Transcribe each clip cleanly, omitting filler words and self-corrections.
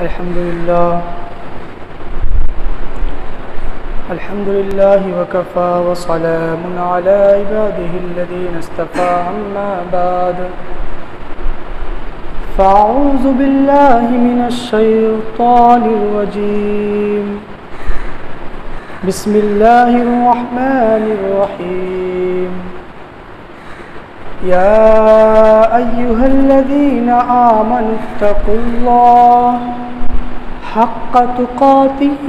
الحمد لله وكفى وسلام على عباده الذين اصطفى أما بعد فأعوذ بالله من الشيطان الرجيم بسم الله الرحمن الرحيم يا أيها الذين آمنوا اتقوا الله حق تقاته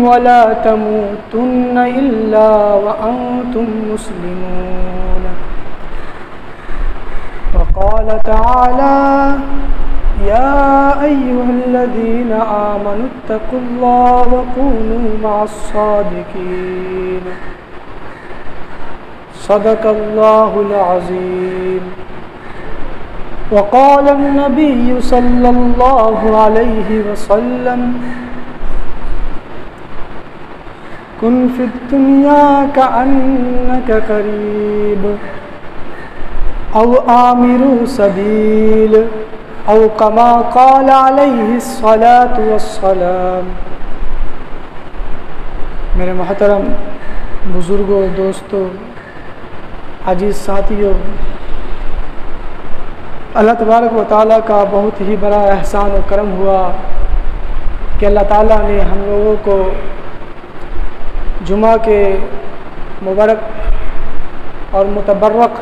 ولا تموتن إلا وأنتم مسلمون وقال تعالى يا أيها الذين آمنوا اتقوا الله وكونوا مع الصادقين صدق الله العظيم وقال النبي صلى الله عليه وسلم كن في الدنيا كأنك غريب أو آمر سبيل أو كما قال عليه الصلاة والسلام۔ میرے محترم بزرگوں، دوستوں، عزیز ساتھیوں، اللہ تبارک و تعالیٰ کا بہت ہی بڑا احسان و کرم ہوا کہ اللہ تعالیٰ نے ہم لوگوں کو جمعہ کے مبارک اور متبرک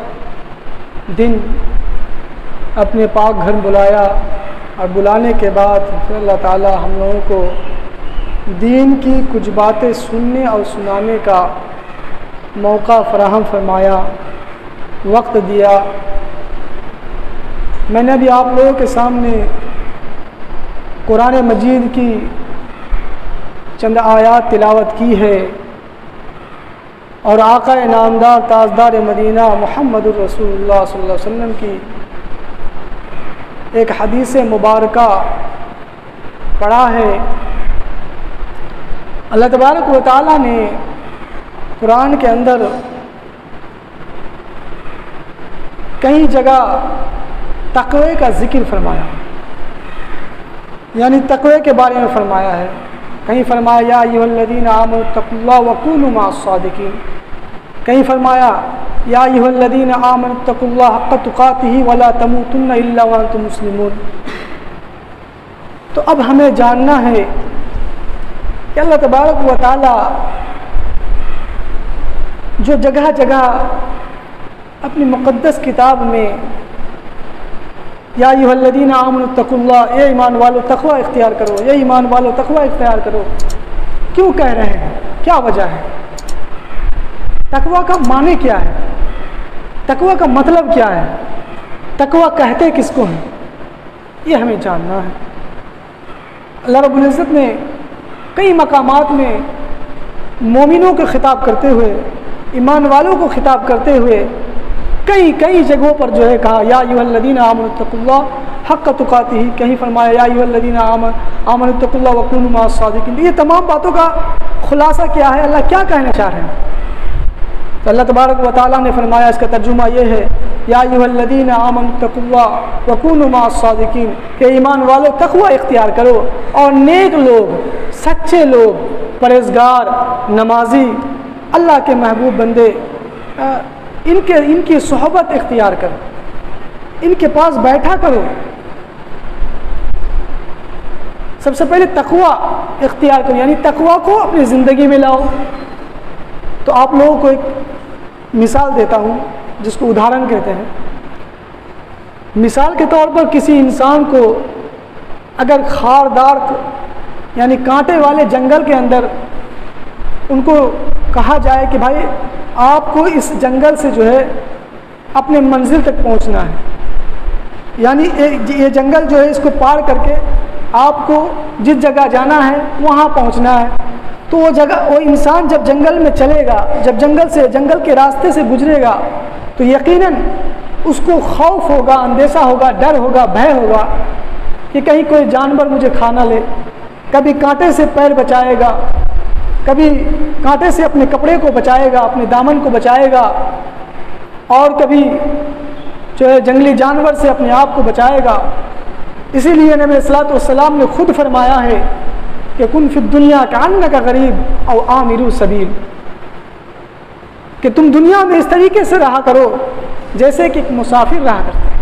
دن اپنے پاک گھر بلایا، اور بلانے کے بعد پھر اللہ تعالیٰ ہم لوگوں کو دین کی کچھ باتیں سننے اور سنانے کا موقع فراہم فرمایا، وقت دیا۔ میں نے ابھی آپ لوگوں کے سامنے قرآن مجید کی چند آیات تلاوت کی ہے، اور آقا نامدار تاجدار مدینہ محمد الرسول اللہ صلی اللہ علیہ وسلم کی ایک حدیث مبارکہ پڑھا ہے۔ اللہ تبارک و تعالیٰ نے قرآن کے اندر کئی جگہ تقوی کا ذکر فرمایا، یعنی تقوی کے بارے میں فرمایا ہے۔ کہیں فرمایا یا ایھا الذین آمنوا اتقوا اللہ وکونوا مع الصادقین، کہیں فرمایا یا ایھا الذین آمنوا اتقوا اللہ حق تقاتہ ولا تموتن الا وانتم مسلمون۔ تو اب ہمیں جاننا ہے کہ اللہ تبارک و تعالی جو جگہ جگہ اپنی مقدس کتاب میں یا ایھا الذین آمنوا اتقوا اللہ، اے ایمان والو تقوی اختیار کرو، اے ایمان والو تقوی اختیار کرو، کیوں کہہ رہے ہیں؟ کیا وجہ ہے؟ تقوی کا معنی کیا ہے؟ تقوی کا مطلب کیا ہے؟ تقوی کہتے کس کو ہیں؟ یہ ہمیں جاننا ہے۔ اللہ رب العزت نے کئی مقامات میں مومنوں کو خطاب کرتے ہوئے، ایمان والوں کو خطاب کرتے ہوئے کئی جگہوں پر جو ہے کہا یا ایھا الذین آمنوا اتقوا اللہ حق تقاتہ، کہیں فرمایا یا ایھا الذین آمنوا اتقوا اللہ وکونوا مع الصادقین۔ یہ تمام باتوں کا خلاصہ کیا ہے؟ اللہ کیا کہنا چاہ رہے ہیں؟ تو اللہ تبارک و تعالیٰ نے فرمایا، اس کا ترجمہ یہ ہے یا ایھا الذین آمنوا اتقوا اللہ وکونوا مع الصادقین، کہ ایمان والو تقوی اختیار کرو اور نیک لوگ، سچے لوگ، پرہیزگار، نمازی، اللہ کے محبوب بندے، ان کی صحبت اختیار کرو، ان کے پاس بیٹھا کرو۔ سب سے پہلے تقوی اختیار کرو، یعنی تقوی کو اپنی زندگی میں لاؤ۔ تو آپ لوگوں کو ایک مثال دیتا ہوں جس کو ادھارن کہتے ہیں۔ مثال کے طور پر کسی انسان کو اگر خاردار یعنی کانٹے والے جنگل کے اندر ان کو کہا جائے کہ بھائی آپ کو اس جنگل سے جو ہے اپنے منزل تک پہنچنا ہے، یعنی یہ جنگل جو ہے اس کو پار کر کے آپ کو جس جگہ جانا ہے وہاں پہنچنا ہے، تو وہ انسان جب جنگل میں چلے گا، جب جنگل کے راستے سے گزرے گا، تو یقیناً اس کو خوف ہوگا، اندیشہ ہوگا، ڈر ہوگا، بھے ہوگا کہ کہیں کوئی جانور مجھے کھا نہ لے۔ کبھی کانٹے سے پیر بچائے گا، کبھی کانٹے سے اپنے کپڑے کو بچائے گا، اپنے دامن کو بچائے گا، اور کبھی جو ہے جنگلی جانور سے اپنے آپ کو بچائے گا۔ اسی لیے نبی علیہ الصلوۃ والسلام نے خود فرمایا ہے کہ کن فی الدنیا کأنک غریب او عامر سبیل، کہ تم دنیا میں اس طریقے سے رہا کرو جیسے کہ ایک مسافر رہا کرتا ہے۔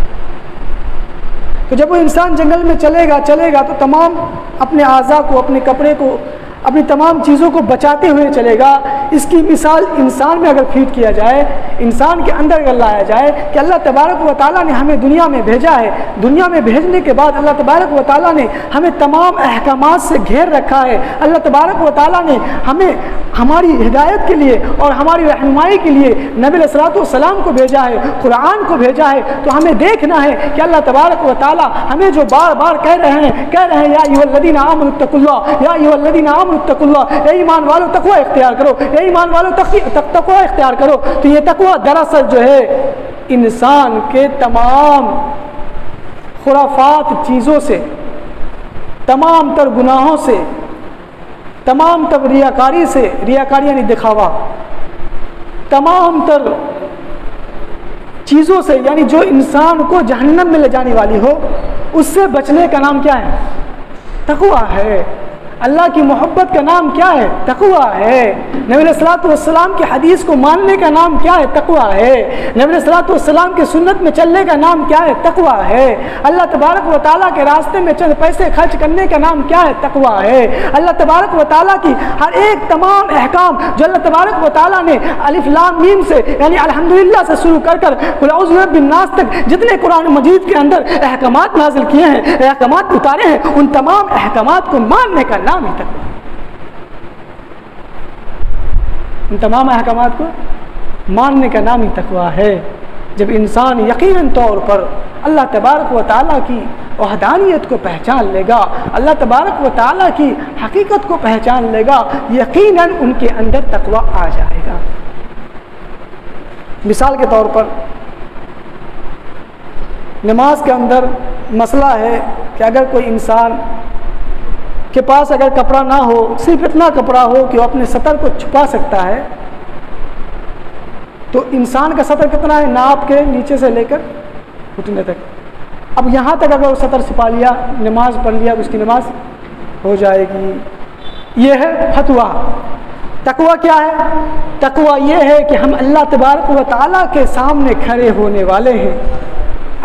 تو جب وہ انسان جنگل میں چلے گا تو تمام اپنے اعضاء کو، اپنے کپڑے کو، اپنی تمام چیزوں کو بچاتے ہوئے چلے گا۔ اس کی مثال انسان میں اگر فیٹ کیا جائے، انسان کے اندر اگر لایا جائے کہ اللہ تبارک و تعالیٰ نے ہمیں دنیا میں بھیجا ہے، دنیا میں بھیجنے کے بعد اللہ تبارک و تعالیٰ نے ہمیں تمام احکامات سے گھیر رکھا ہے، اللہ تبارک و تعالیٰ نے ہمیں ہماری ہدایت کے لیے اور ہماری رہنمائی کے لیے نبی علیہ الصلوۃ والسلام کو بھیجا ہے، قرآن کو بھیجا ہے، تو ہمیں دیکھنا ہے کہ اللہ تبارک و تعالیٰ ہمیں جو بار بار کہہ رہے ہیں یا ایھا الذین آمنوا اتقوا اللہ، یا ایھا الذین آمنوا اتقوا اللہ، اے ایمان والو تقوی اختیار کرو، اے ایمان والو تقوی اختیار کرو۔ تو یہ تقوی دراصل جو ہے انسان کے تمام خرافات چیزوں سے، تمام تر گناہوں سے، تمام تر ریاکاری سے، ریاکاری یعنی دکھاوا، تمام تر چیزوں سے، یعنی جو انسان کو جہنم میں لے جانے والی ہو، اس سے بچنے کا نام کیا ہے؟ تقوی ہے۔ اللہ کی محبت کا نام کیا ہے؟ تقوی ہے۔ نبی علیہ الصلوۃ والسلام کی حدیث کو ماننے کا نام کیا ہے؟ تقوی ہے۔ نبی علیہ الصلوۃ والسلام کی سنت میں چلنے کا نام کیا ہے؟ تقوی ہے۔ اللہ تبارک و تعالیٰ کے راستے میں چند پیسے خرچ کرنے کا نام کیا ہے؟ تقوی ہے۔ اللہ تبارک و تعالیٰ کی ہر ایک تمام احکام جو اللہ تبارک و تعالیٰ نے الف لام میم سے، یعنی الحمدللہ سے شروع کر قل اعوذ برب الناس تک جتنے قرآن مجید کے اندر احکامات نازل کیے ہیں، احکامات اتارے ہیں، ان تمام احکامات کو ماننے کا نام ہی تقوی، ان تمام احکامات کو ماننے کا نام ہی تقوی ہے۔ جب انسان یقیناً طور پر اللہ تبارک و تعالیٰ کی وحدانیت کو پہچان لے گا، اللہ تبارک و تعالیٰ کی حقیقت کو پہچان لے گا، یقیناً ان کے اندر تقوی آ جائے گا۔ مثال کے طور پر نماز کے اندر مسئلہ ہے کہ اگر کوئی انسان کے پاس اگر کپڑا نہ ہو، صرف اتنا کپڑا ہو کہ وہ اپنے سطر کو چھپا سکتا ہے، تو انسان کا سطر کتنا ہے؟ ناپ کے نیچے سے لے کر گھٹنے تک، اب یہاں تک اگر وہ سطر چھپا لیا، نماز پڑھ لیا، اس کی نماز ہو جائے گی۔ یہ ہے فتویٰ۔ تقوی کیا ہے؟ تقوی یہ ہے کہ ہم اللہ تبارک و تعالیٰ کے سامنے کھڑے ہونے والے ہیں،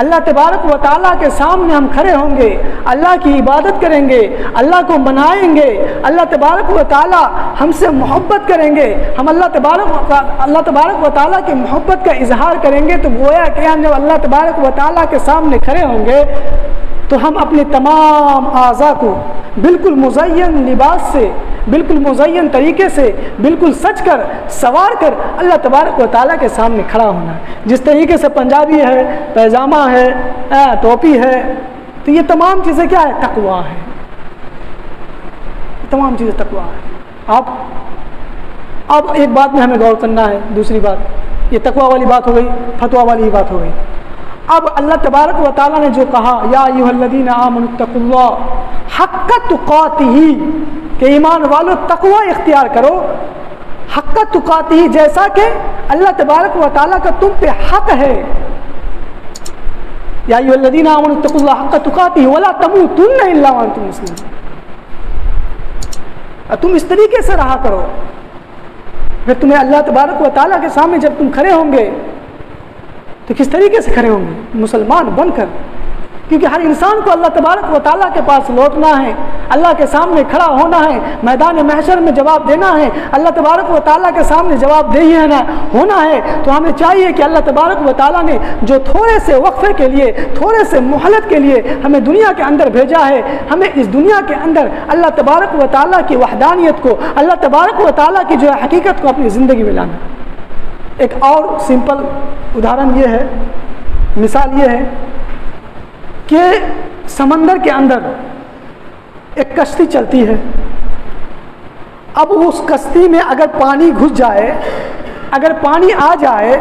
اللہ تبارک و تعالیٰ کے سامنے ہم کھڑے ہوں گے، اللہ کی عبادت کریں گے، اللہ کو منائیں گے، اللہ تبارک و تعالیٰ ہم سے محبت کریں گے، ہم اللہ تبارک و تعالیٰ کی محبت کا اظہار کریں گے۔ تو گویا کہ ہم جب اللہ تبارک و تعالیٰ کے سامنے کھڑے ہوں گے تو ہم اپنے تمام اعضاء کو بالکل مزین لباس سے، بالکل مزین طریقے سے، بالکل سج کر، سوار کر اللہ تبارک و تعالیٰ کے سامنے کھڑا ہونا ہے۔ جس طریقے سے پنجابی ہے، پیجامہ ہے، ٹوپی ہے، تو یہ تمام چیزیں کیا ہے؟ تقوی ہے۔ تمام چیزیں تقوی ہے۔ اب ایک بات میں ہمیں غور کرنا ہے، دوسری بات، یہ تقوی والی بات ہو گئی، فتویٰ والی بات ہو گئی۔ اب اللہ تبارک و تعالیٰ نے جو کہا یا ایھا الذین آمنوا اتقوا اللہ حق تقاتہ، کہ ایمان والو تقوی اختیار کرو، حق تقاتہ، جیسا کہ اللہ تبارک و تعالیٰ کا تم پہ حق ہے۔ یا ایھا الذین آمنوا اتقوا اللہ حق تقاتہ ولا تموتن الا وانتم مسلمون، تم اس طریقے سے رہا کرو، پھر تمہیں اللہ تبارک و تعالیٰ کے سامنے جب تم کھڑے ہوں گے تو کس طریقے سے کھڑے ہوں گے؟ مسلمان بن کر، کیونکہ ہر انسان کو اللہ تبارک و تعالیٰ کے پاس لوٹنا ہے، اللہ کے سامنے کھڑا ہونا ہے، میدان محشر میں جواب دینا ہے، اللہ تبارک و تعالیٰ کے سامنے جواب دہی ہونا ہے۔ تو ہمیں چاہیے کہ اللہ تبارک و تعالیٰ نے جو تھوڑے سے وقفے کے لیے، تھوڑے سے مہلت کے لیے ہمیں دنیا کے اندر بھیجا ہے، ہمیں اس دنیا کے اندر اللہ تبارک و تعالیٰ کی وحدانیت کو، اللہ تبارک و تعالیٰ کی جو ہے حقیقت کو اپنی زندگی میں لانا۔ ایک اور سمپل ادھارن یہ ہے، مثال یہ ہے کہ سمندر کے اندر ایک کشتی چلتی ہے، اب اس کشتی میں اگر پانی گھس جائے، اگر پانی آ جائے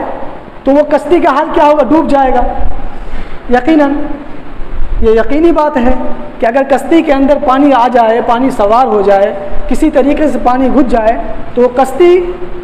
تو وہ کشتی کا حال کیا ہوگا؟ ڈوب جائے گا۔ یقیناً یہ یقینی بات ہے کہ اگر کشتی کے اندر پانی آ جائے، پانی سوار ہو جائے، کسی طریقے سے پانی گھس جائے تو وہ کشتی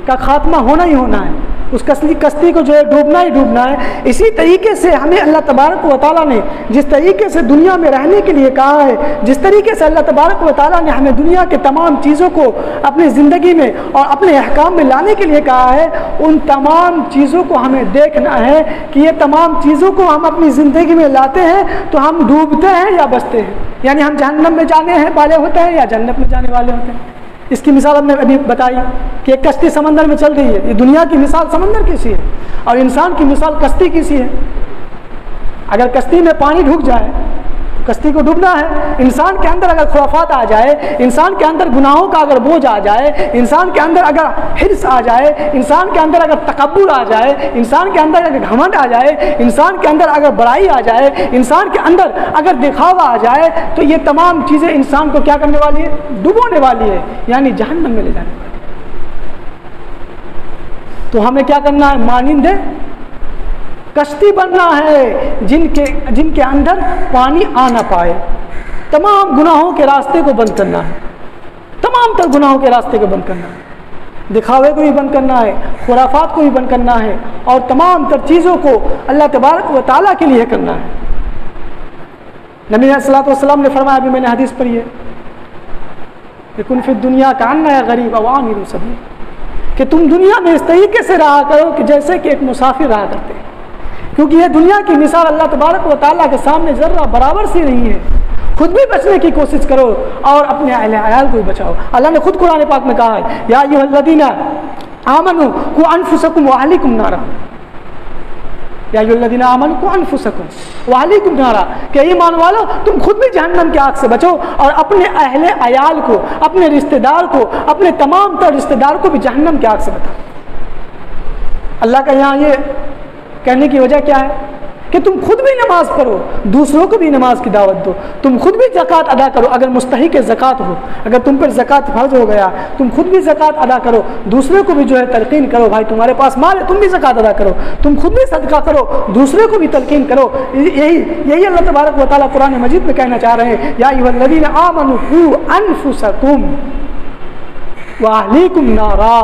کا خاتمہ ہونا ہی ہونا ہے۔ اس کشتی کو جو ہے ڈوبنا ہی ڈوبنا ہے۔ اسی طریقے سے ہمیں اللہ تبارک و تعالیٰ نے جس طریقے سے دنیا میں رہنے کے لیے کہا ہے، جس طریقے سے اللہ تبارک و تعالیٰ نے ہمیں دنیا کے تمام چیزوں کو اپنی زندگی میں اور اپنے احکام میں لانے کے لیے کہا ہے، ان تمام چیزوں کو ہمیں دیکھنا ہے کہ یہ تمام چیزوں کو ہم اپنی زندگی میں لاتے ہیں تو ہم ڈوبتے ہیں یا بچتے ہیں، یعنی ہم جہنم میں جانے والے ہوتے ہیں یا جنت میں جانے والے ہوتے ہیں۔ اس کی مثال ہم نے ابھی بتائی کہ ایک کشتی سمندر میں چل رہی ہے، یہ دنیا کی مثال سمندر کی سی ہے اور انسان کی مثال کشتی کی سی ہے۔ اگر کشتی میں پانی ڈھک جائے تو کشتی کو ڈوبنا ہے۔ انسان کے اندر اگر خرافات آ جائے، انسان کے اندر گناہوں کا اگر بوجھ آ جائے، انسان کے اندر اگر حرص آ جائے، انسان کے اندر اگر تکبر آ جائے، انسان کے اندر اگر گھمنڈ آ جائے، انسان کے اندر اگر بڑائی آ جائے، انسان کے اندر اگر دکھاوا آ جائے، تو یہ تمام چیزیں انسان کو کیا کرنے والی ہے؟ ڈبونے والی ہے، یعنی جہنم میں لے جانے والی ہے۔ تو ہمیں کیا کرنا ہے؟ مانند کشتی بننا ہے جن کے اندر پانی آ نہ پائے۔ تمام گناہوں کے راستے کو بند کرنا ہے، تمام تر گناہوں کے راستے کو بند کرنا ہے، دکھاوے کو بھی بند کرنا ہے، خرافات کو بھی بند کرنا ہے، اور تمام تر چیزوں کو اللہ تبارک و تعالیٰ کے لیے کرنا ہے۔ نبی صلی اللہ علیہ وسلم نے فرمایا، ابھی میں نے حدیث پڑھی ہے کہ کن فی الدنیا کأنک غریب او عابر سبیل، کہ تم دنیا میں اس طریقے سے رہا کرو کہ جیسے کہ ایک مسافر رہا کرتے ہیں، کیونکہ یہ دنیا کی مثال اللہ تبارک و تعالیٰ کے سامنے ذرہ برابر سی نہیں ہے۔ خود بھی بچنے کی کوشش کرو اور اپنے اہل عیال کو بھی بچاؤ۔ اللہ نے خود قرآن پاک میں کہا ہے، یا ایھا الذین آمنوا قوا انفسکم واہلیکم نارا، یا ایھا الذین آمنوا قوا انفسکم واہلیکم نارا، کہ ایمان والو تم خود بھی جہنم کی آگ سے بچو اور اپنے اہل عیال کو، اپنے رشتہ دار کو، اپنے تمام تر رشتہ دار کو بھی جہنم کی آگ سے بچاؤ۔ اللہ کا یہاں یہ کہنے کی وجہ کیا ہے؟ کہ تم خود بھی نماز پڑھو، دوسروں کو بھی نماز کی دعوت دو، تم خود بھی زکوٰۃ ادا کرو اگر مستحق زکوٰۃ ہو، اگر تم پر زکوٰۃ فرض ہو گیا تم خود بھی زکوٰۃ ادا کرو، دوسروں کو بھی جو ہے تلقین کرو، بھائی تمہارے پاس مال ہے تم بھی زکوٰۃ ادا کرو، تم خود بھی صدقہ کرو، دوسروں کو بھی تلقین کرو۔ یہی اللہ تبارک و تعالیٰ قرآن مجید میں کہنا چاہ رہے ہیں، یا ایھا الذین آمنوا قوا انفسکم واہلیکم نارا،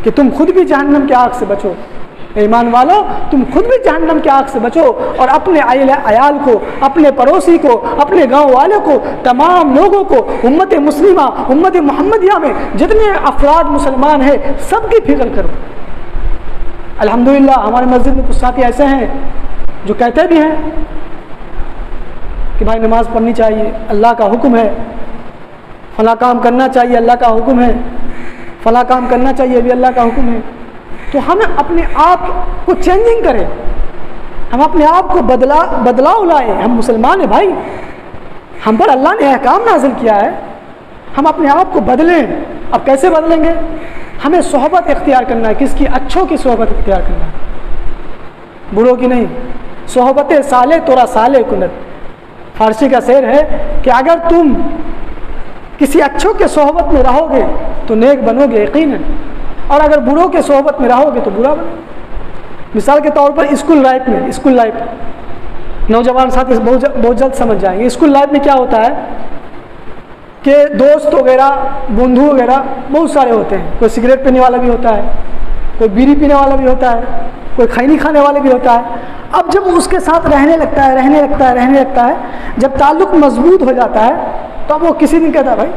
کہ تم خود بھی جہنم کی آگ سے بچو۔ ایمان والو تم خود بھی جہنم کی آگ سے بچو اور اپنے عیال کو، اپنے پڑوسی کو، اپنے گاؤں والوں کو، تمام لوگوں کو، امت مسلمہ، امت محمدیہ میں جتنے افراد مسلمان ہیں سب کی فکر کرو۔ الحمدللہ ہمارے مسجد میں کچھ ساتھی ایسے ہیں جو کہتے بھی ہیں کہ بھائی نماز پڑھنی چاہیے، اللہ کا حکم ہے، فلاں کام کرنا چاہیے، اللہ کا حکم ہے، فلاں کام کرنا چاہیے بھی اللہ کا حکم ہے۔ تو ہم اپنے آپ کو چینجنگ کریں، ہم اپنے آپ کو بدلاؤ لائیں۔ ہم مسلمان ہیں بھائی، ہم پر اللہ نے احکام نازل کیا ہے، ہم اپنے آپ کو بدلیں۔ اب کیسے بدلیں گے؟ ہمیں صحبت اختیار کرنا ہے۔ کس کی؟ اچھوں کی صحبت اختیار کرنا ہے، بروں کی نہیں۔ صحبت صالح تورا صالح کنت، فارسی کا شعر ہے کہ اگر تم کسی اچھوں کے صحبت میں رہو گے تو نیک بنو گے یقیناً، اور اگر بروں کے صحبت میں رہو گے تو برا بنو گے۔ مثال کے طور پر اسکول لائف نوجوان ساتھی بہت جلد سمجھ جائیں گے۔ اسکول لائف میں کیا ہوتا ہے کہ دوست وغیرہ، بندھو وغیرہ بہت سارے ہوتے ہیں، کوئی سگریٹ پینے والا بھی ہوتا ہے، کوئی بیڑی پینے والا بھی ہوتا ہے، کوئی کھینی کھانے والا بھی ہوتا ہے۔ اب جب اس کے ساتھ رہنے لگتا ہے، جب تعلق مضبوط ہو جاتا ہے تو اب وہ کسی دن کہتا ہے بھائی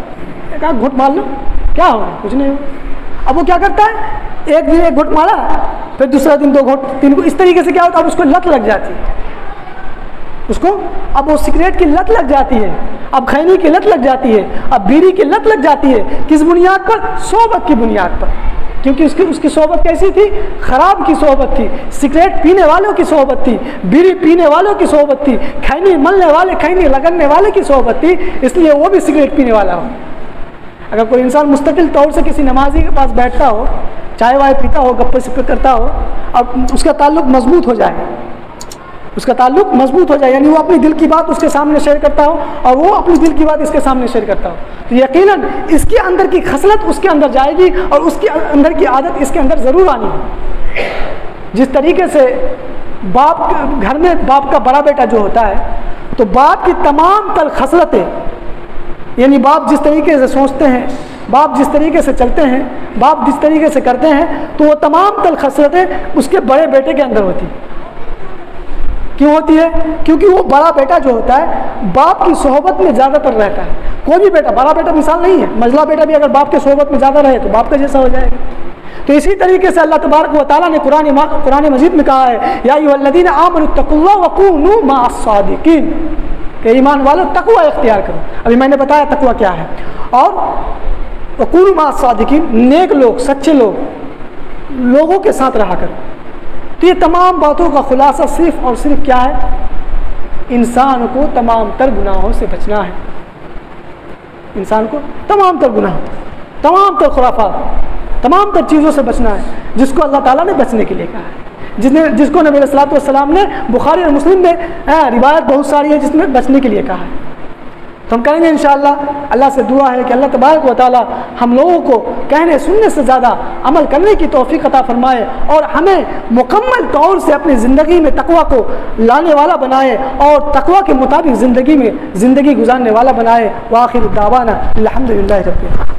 ایک آدھ گھٹ مار لو، کیا ہو کچھ نہیں ہو۔ اب وہ کیا کرتا ہے، ایک دن ایک گھٹ مارا، پھر دوسرا دن 2 گھٹ، 3 گھٹ، اس طریقے سے کیا ہوتا ہے، اب اس کو لت لگ جاتی ہے، اب وہ سگریٹ کی لت لگ جاتی ہے، اب کھینی کی لت لگ جاتی ہے، اب بیڑی کی لت لگ جاتی ہے۔ کس بنیاد پر؟ صحبت کی بنیاد پر، کیونکہ اس کی صحبت کیسی تھی؟ خراب کی صحبت تھی، سگریٹ پینے والوں کی صحبت تھی، بیڑی پینے والوں کی صحبت تھی، کھینی ملنے والے، کھینی لگنے والے کی صحبت تھی، اس لیے وہ بھی سگریٹ پینے والا ہو۔ اگر کوئی انسان مستقل طور سے کسی نمازی کے پاس بیٹھتا ہو، چائے وائے پیتا ہو، گپے سپے کرتا ہو، اور اس کا تعلق مضبوط ہو جائے، یعنی وہ اپنی دل کی بات اس کے سامنے شیئر کرتا ہو اور وہ اپنی دل کی بات اس کے سامنے شیئر کرتا ہو، تو یقیناً اس کے اندر کی خصلت اس کے اندر جائے گی اور اس کے اندر کی عادت اس کے اندر ضرور آنی ہے۔ جس طریقے سے گھر میں باپ کا بڑا بیٹا جو ہوتا ہے تو باپ کی تمام تر خصلتیں، یعنی باپ جس طریقے سے سوچتے ہیں، باپ جس طریقے سے چلتے ہیں، باپ جس طریقے سے کرتے ہیں، تو وہ تمام تر خصلتیں اس کے بڑے بیٹے کے اندر ہوتی ہیں۔ کیوں ہوتی ہے؟ کیونکہ وہ بڑا بیٹا جو ہوتا ہے باپ کی صحبت میں زیادہ تر رہتا ہے۔ کوئی بھی بیٹا، بڑا بیٹا مثال نہیں ہے، منجلا بیٹا بھی اگر باپ کے صحبت میں زیادہ رہے تو باپ کا جیسا ہو جائے گا۔ تو اسی طریقے سے اللہ تبارک و تعالیٰ نے قرآن مجید میں کہا ہے یا ایھا الذین آمنوا اتقوا اللہ وکونوا مع الصادقین، کہ ایمان والو تقوی اختیار کرو۔ ابھی میں نے بتایا تقوی کیا ہے، اور وکونوا مع الصادقین، نیک لوگ، سچے لوگوں کے ساتھ رہا کرو۔ تو یہ تمام باتوں کا خلاصہ صرف اور صرف کیا ہے؟ انسان کو تمام تر گناہوں سے بچنا ہے، انسان کو تمام تر گناہ، تمام تر خرافات، تمام تر چیزوں سے بچنا ہے جس کو اللہ تعالیٰ نے بچنے کے لیے کہا ہے، جس کو نبی علیہ الصلوۃ والسلام نے بخاری اور مسلم میں روایت بہت ساری ہے جس میں بچنے کے لیے کہا ہے۔ تو ہم کریں گے انشاءاللہ۔ اللہ سے دعا ہے کہ اللہ تبارک و تعالیٰ ہم لوگوں کو کہنے سننے سے زیادہ عمل کرنے کی توفیق عطا فرمائے، اور ہمیں مکمل طور سے اپنی زندگی میں تقوی کو لانے والا بنائے، اور تقوی کے مطابق زندگی گزارنے والا بنائے۔ وآخر دعوانا الحمدللہ رب العالمین۔